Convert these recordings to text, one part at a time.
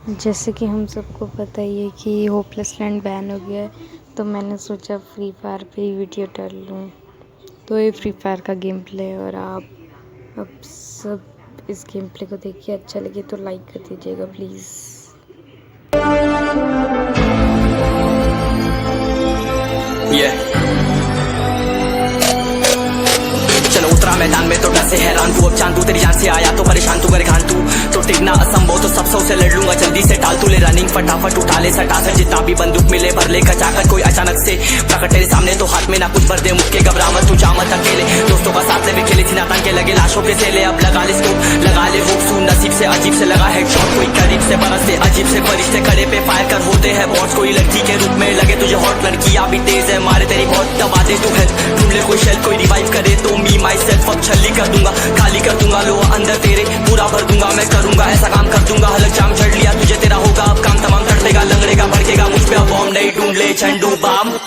जैसे कि हम सबको पता ही है कि होपलेस लैंड बैन हो गया है, तो मैंने सोचा फ्री फायर पे ही वीडियो डाल लूँ। तो ये फ्री फायर का गेम प्ले है और आप अब सब इस गेम प्ले को देखिए। अच्छा लगे तो लाइक कर दीजिएगा प्लीज़। चलो उतरा मैदान में तो डर से हैरान तू, अब चांदू तेरी जान से आया तो परेशान तू, करे घान तू तो टिकना असंभव, तो सब सौ से लड़ लूंगा जल्दी से टाल तू ले रनिंग फटाफट उठा ले सटा से, जितना भी बंदूक मिले भर ले खचाकर कोई अचानक से प्रकट तेरे सामने तो हाथ में ना कुछ भर दे मुझके घबरा मत तू जा मत अकेले, दोस्तों का साथ ले भी खेले थी नातान के लगे लाशों के सेले, अब लगा ले स्कोप लगा ले हुक सू नसीब से अजीब से लगा हेडशॉट, कोई करीब से बरसते अजीब से फरिश्ते खड़े पे फायर कर होते हैं बॉस, कोई लड़की के रूप में लगे तुझे हॉट, लड़कियां भी तेज है मारे तेरी बहुत दबा दे तू हेल्थ ढूंढ ले कोई शेल कोई रिवाइव करे तो मी माई सेल्फ अब छल्ली कर दूंगा खाली कर दूंगा लो अंदर तेरे पूरा भर दूंगा मैं करूंगा ऐसा काम कर दूंगा हलक जाम चढ़ लिया तुझे तेरा होगा अब काम तमाम तड़पेगा लंगड़ेगा भड़केगा मुझ पे अब बॉम्ब नहीं ढूंढ ले झंडू balm.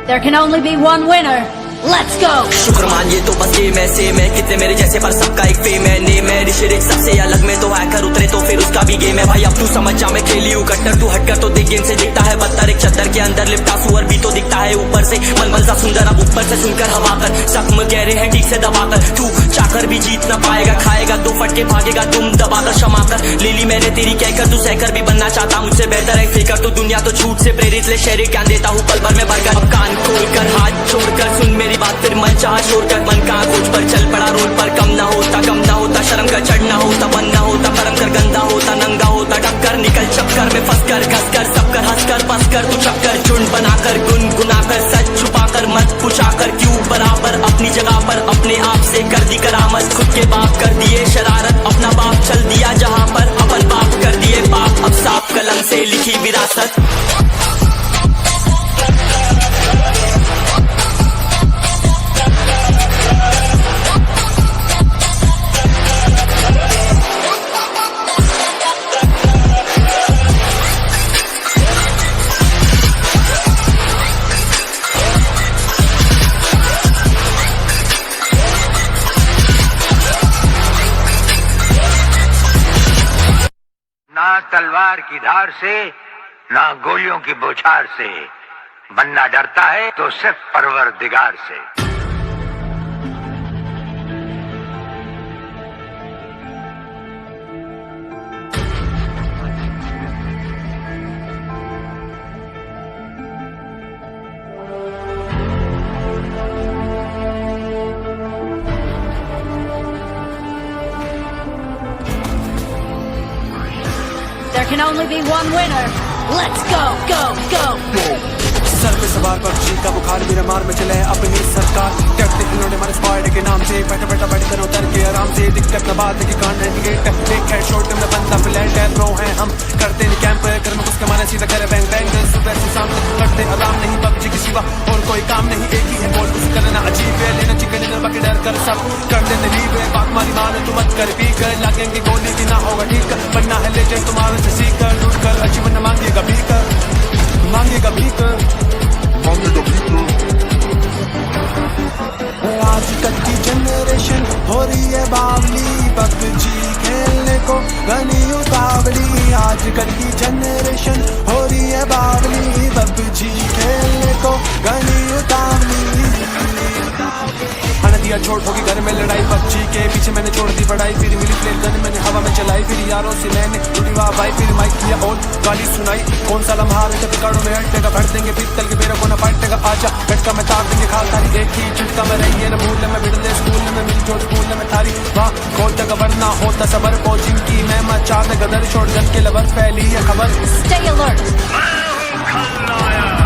There can only be one winner. Let's go! शुक्र मानिए तो बस ये मैं सेम है कितने मेरे जैसे पर सबका एक फेम है नेम है ऋषि सबसे अलग में तो हैकर उतरे तो फिर उसका भी गेम है भाई अब तू समझ जा मैं खेली हूँ कट्टर तू हटकर तो देख गेम से दिखता है बदतर एक चद्दर के अंदर लिपटा सुअर भी तो दिखता है ऊपर से मलमल सा सुंदर अब ऊपर से सुनकर हवा कर जख्म गहरे हैं ठीक से दबाकर तू चाकर भी जीत न पाएगा खाएगा दो फटके भागेगा तुम दबाकर क्षमा कर ले ली मैंने तेरी कहकर तू सहकर भी बनना चाहता मुझसे बेहतर है फेकर तो दुनिया तो झूठ से प्रेरित ले शहरी क्या देता हूँ पल भर में भरकर अब कान खोलकर हाथ छोड़कर सुन मेरी बात फिर मन चाह छोड़कर मन का खोज पर चल पड़ा रोड पर कम ना होता शर्म का चढ़ना होता बनना होता परम कर गंदा होता नंगा होता टक्कर निकल चक्कर में फंस कर घस कर सब कर हंस कर बस कर तू चक्कर झुंड बनाकर गुनगुनाकर सच छुपाकर मत पूछाकर क्यों बराबर अपनी जगह पर अपने आप से कर दी करामत खुद के बाप कर दिए शरारत अपना बाप चल दिया जहाँ पर अपन बाप कर दिए बाप अब साफ कलम से लिखी विरासत। ना तलवार की धार से ना गोलियों की बौछार से बनना डरता है तो सिर्फ परवरदिगार से। There can only be one winner. Let's go, go, go! Sir पे सवार पबजी का बुखार मेरे मार में चले अपनी सरकार कहते इन्होंने हमारे स्क्वाड के नाम से बैठा बैठा बैठ कर उतर के आराम से दिक्कत न बात है कि कान रेडिएट एक हेडशॉट में बंदा फ्लैट है प्रो है हम करते नहीं कैंप कर में उसके मारे सीधा करे बैंग बैंग सुबह से शाम तक करते आराम नहीं पबजी के सिवा और कोई काम नहीं एक ही है बोल कुछ करना अजीब है लेना चिकन डिनर बाकी डर कर सब कर देते लीव है बात मारी मान तू मत कर पी कर लगेंगे गोली की ना होगा ठीक बनना है लेजेंड तुम्हारे से सीख कर लूट कर अचीवन मांगेगा भी कर आजकल की जनरेशन हो रही है बावली पबजी खेलने को गनी उतावली आजकल की जनरेशन हो रही है बावली पबजी खेलने को गनी उतावली दिया छोड़ होगी घर में लड़ाई पबजी के पीछे मैंने छोड़ दी पढ़ाई फिर मिली प्लेट गन मैंने हवा में चलाई फिर यारों से मैंने उठी वाह भाई फिर माइक किया और गाली सुनाई कौन सा लम्हा है रिकॉर्डों में हटेगा भर देंगे पीतल के मेरे को न फाटेगा आजा बैठ का मैं तार देंगे खाल तारी एक ही झुटका में रही है न भूल में बिड़ले स्कूल में मिल जोड़ स्कूल में थारी वाह खोल तक वरना होता सबर को जिनकी मैं मचा दे गदर छोड़ गन के लबर फैली है खबर Stay alert! खलनायक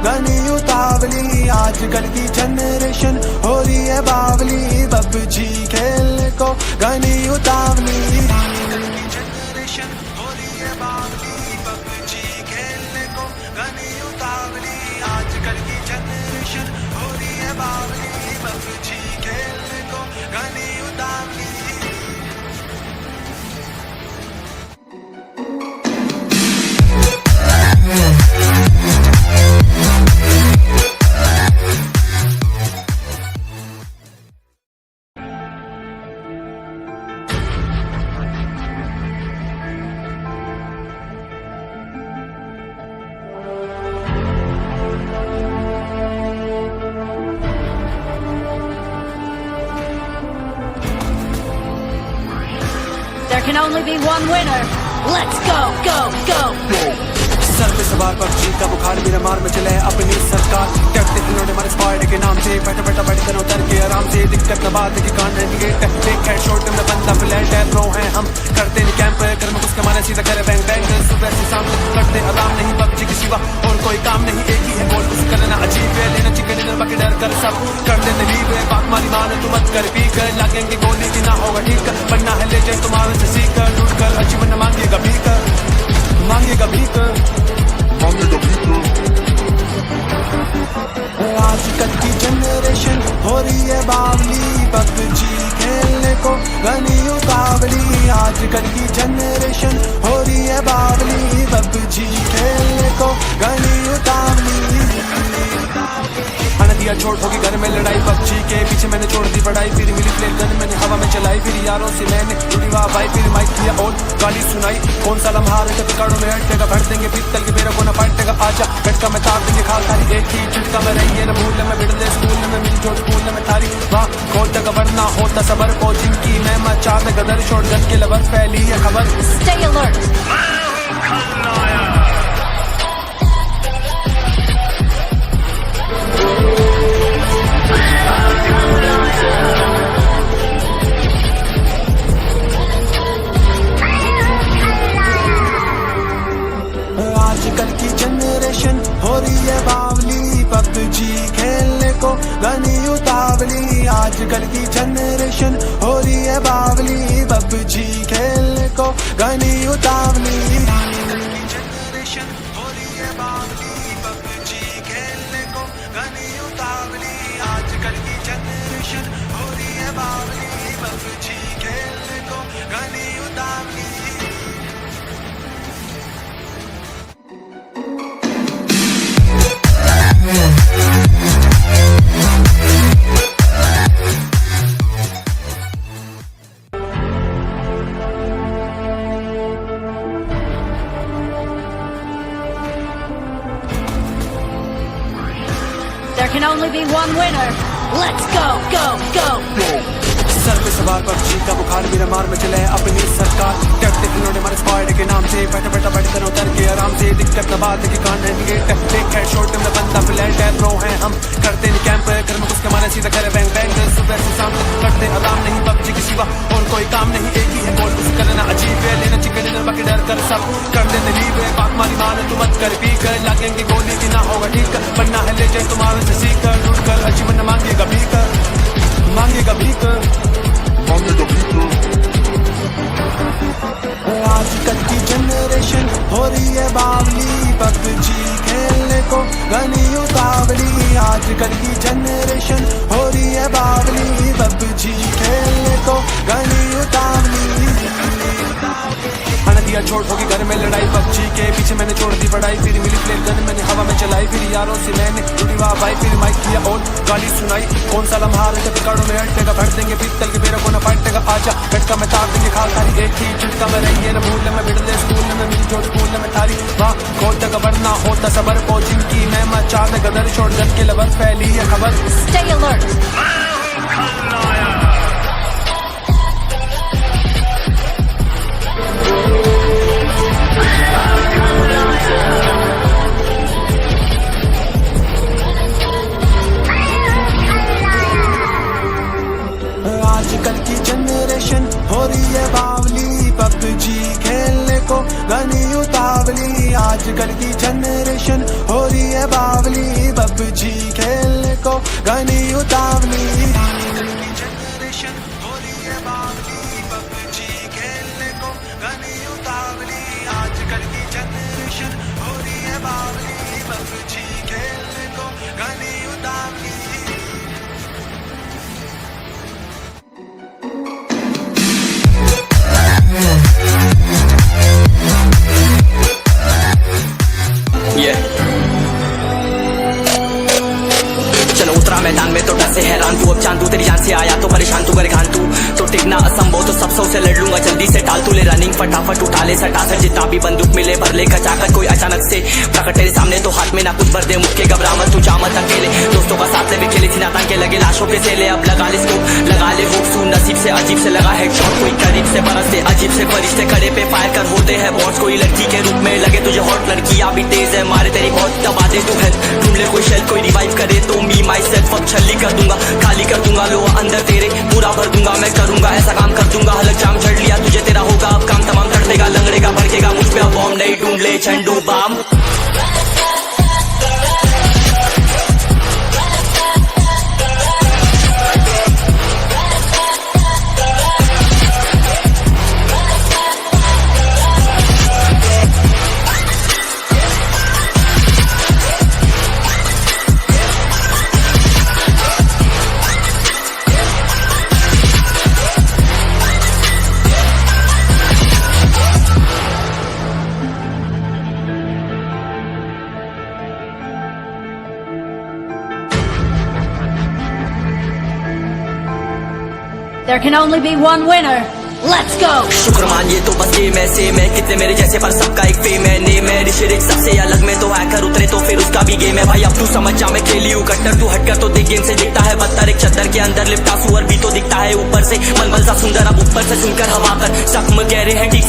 गनी उतावली, आजकल की जनरेशन हो रही है बावली, पबजी खेलने को गनी उतावली, आजकल की जनरेशन हो रही है बावली, पबजी खेलने को गनी उतावली, आजकल की जनरेशन हो रही है बावली, पबजी खेलने को Ghani उतावली। There can only be one winner. Let's go, go, go! Sir पे सवार पबजी का बुखार, मेरा मार में चले अपनी सरकार, कहते इन्होंने हमारे स्क्वाड के नाम से बैठे बैठे बैठ कर उतर के आराम से, दिक्कत न बात की कान रेडिएट, एक हेडशॉट में बंदा फ्लैट है, प्रो हैं हम करते नहीं कैंप कर में उसके मारे सीधा करे बैंग बैंग, सुबह से शाम तक करते आराम नहीं पबजी के सिवा और कोई काम नहीं, एक ही है बोल कुछ करना अजीब है, लेना चिकन डिनर बाकी डर कर सब कर देते लीव है, बात मारी मान तू मत कर पी कर, लागेंगे गोली की ना होगा ठीक कर, बनना है ले जाए तुम्हारे से सीख कर, लूट कर अचीवन मांगेगा भी कर, मांगेगा भी कर, मांगेगा भी कर। आजकल की जनरेशन हो रही है बावली, पबजी खेलने को गनी उतावली, आजकल की जनरेशन हो रही है बावली, पबजी खेलने को गनी उतावली। दिया छोड़ होगी घर में लड़ाई, पबजी के पीछे मैंने छोड़ दी पढ़ाई, फिर मिली प्लेन गन मैंने हवा में चलाई, फिर यारों से मैंने जुड़ी वाह भाई, फिर माइक किया और गाली सुनाई, कौन सा लम्हा रहते पिकाड़ों में हटेगा, भर देंगे पीतल के मेरे को न फाटेगा, आजा झटका में तार देंगे खाल थारी, एक ही झटका में रही है न भूल में बिड़ले स्कूल में मिल जोड़ स्कूल में थारी, वाह खोल तक वरना होता सबर को जिनकी मैं मचा में गदर छोड़ गन के लबर फैली है खबर। Stay alert! आजकल की जनरेशन हो रही है बावली, पबजी खेलने को गनी उतावली, आजकल की जनरेशन हो रही है बावली, पबजी खेलने को गनी उतावली, आजकल की जनरेशन हो रही है बावली, पबजी खेलने को गनी उतावली, आजकल की जनरेशन हो रही है बावली, पबजी खेलने को Ghani उतावली। There can only be one winner. Let's go, go, go! Sir पे सवार पबजी का बुखार, मेरा मार में चले अपनी सरकार, कहते इन्होंने हमारे स्क्वाड के नाम से बैठे बैठे बैठ कर उतर के आराम से, दिक्कत न बात की कान रेडिएट, एक हेडशॉट में बंदा फ्लैट है, प्रो हैं हम करते नहीं कैंप कर में उसके मारे सीधा करे बैंग बैंग, सुबह से शाम तक करते आराम नहीं पबजी के सिवा और कोई काम नहीं, एक ही है बोल कुछ करना अजीब है, लेना चिकन डिनर बाकी डर कर सब कर देते लीव है, बात मारी मान तू मत कर पी कर, लागेंगे गोली की ना होगा ठीक कर, बनना है ले जाए तुम्हारे से सीख कर, लूट कर अचीवन मांगेगा भी कर, मांगेगा भी कर, मांगेगा भी कर। आजकल की जनरेशन हो रही है बावली, पबजी खेलने को गनी उतावली, आजकल की जनरेशन हो रही है बावली, पबजी खेलने को गनी उतावली। दिया छोड़ होगी घर में लड़ाई, पबजी के पीछे मैंने छोड़ दी पढ़ाई, फिर मिली प्लेन गन मैंने हवा में चलाई, फिर यारों से मैंने जुड़ी वाह भाई, फिर माइक किया और गाली सुनाई, कौन सा लम्हा रहते पिकाड़ों में हटेगा, भर देंगे पीतल के मेरे को न फाटेगा, आजा झटका में तार देंगे खाल थारी, एक ही झटका में रही है न भूल में बिड़ले स्कूल में मिल जोड़ स्कूल में थारी, वाह खोल तक वरना होता सबर को जिनकी मैं मचा में गदर छोड़ गन के लबर फैली है खबर। Stay alert! आजकल की जनरेशन हो रही है बावली, पबजी खेलने को गनी उतावली, आजकल की जनरेशन हो रही है बावली, गानी उतावली आजकल की जनरेशन हो रही है बावली पबजी खेलने को गानी उतावली आजकल की जनरेशन हो रही है बावली पबजी खेलने को गानी उतावली चलो उतरा मैदान में तो डर से हैरान तू अब चांद तू तेरी जान से आया तो परेशान तू गरेगान तू तो टिकना असंभव तो सब सौ से लड़ लूंगा जल्दी से टाल तू ले रनिंग फटाफट उठा ले सटा से जितना भी बंदूक मिले भर ले खचाकर कोई अचानक से प्रकट तेरे सामने तो हाथ में ना कुछ भर दे मुझके घबरा मत तू जा मत अकेले दोस्तों का साथ ले भी खेले थी नाता के लगे लाशों पे से ले अब लगा ले इसको लगा ले होप सू नसीब से अजीब से लगा हेडशॉट कोई करीब से बरसते अजीब से फरिश्ते खड़े पे फायर कर होते हैं बॉस कोई लड़की के रूप में लगे तुझे हॉट लड़कियां भी तेज है मारे तेरी बहुत दबा दे तू हेल्थ ढूंढ ले कोई शेल कोई रिवाइव करे तो मी माई सेल्फ अब छल्ली कर दूंगा खाली कर दूंगा लो अंदर तेरे पूरा भर दूंगा मैं करूंगा ऐसा काम कर दूंगा हलक जाम चढ़ लिया तुझे तेरा होगा अब काम तमाम तड़पेगा लंगड़ेगा भड़केगा मुझ पे अब बॉम्ब नहीं ढूंढ ले झंडू balm There can only be one winner. Let's go! शुक्र मानिए तो बस ये मैं सेम है कितने मेरे जैसे पर सबका एक फेम है नेम है ऋषिरिक सबसे अलग में तो हैकर उतरे तो फिर उसका भी गेम है भाई अब तू समझ जा मैं खेली हूँ कट्टर तू हटकर तो देख गेम से दिखता है बदतर एक चद्दर के अंदर लिपटा सुअर भी तो दिखता है ऊपर से मलमल सा सुंदर अब ऊपर से सुनकर हवा कर जख्म गहरे हैं ठीक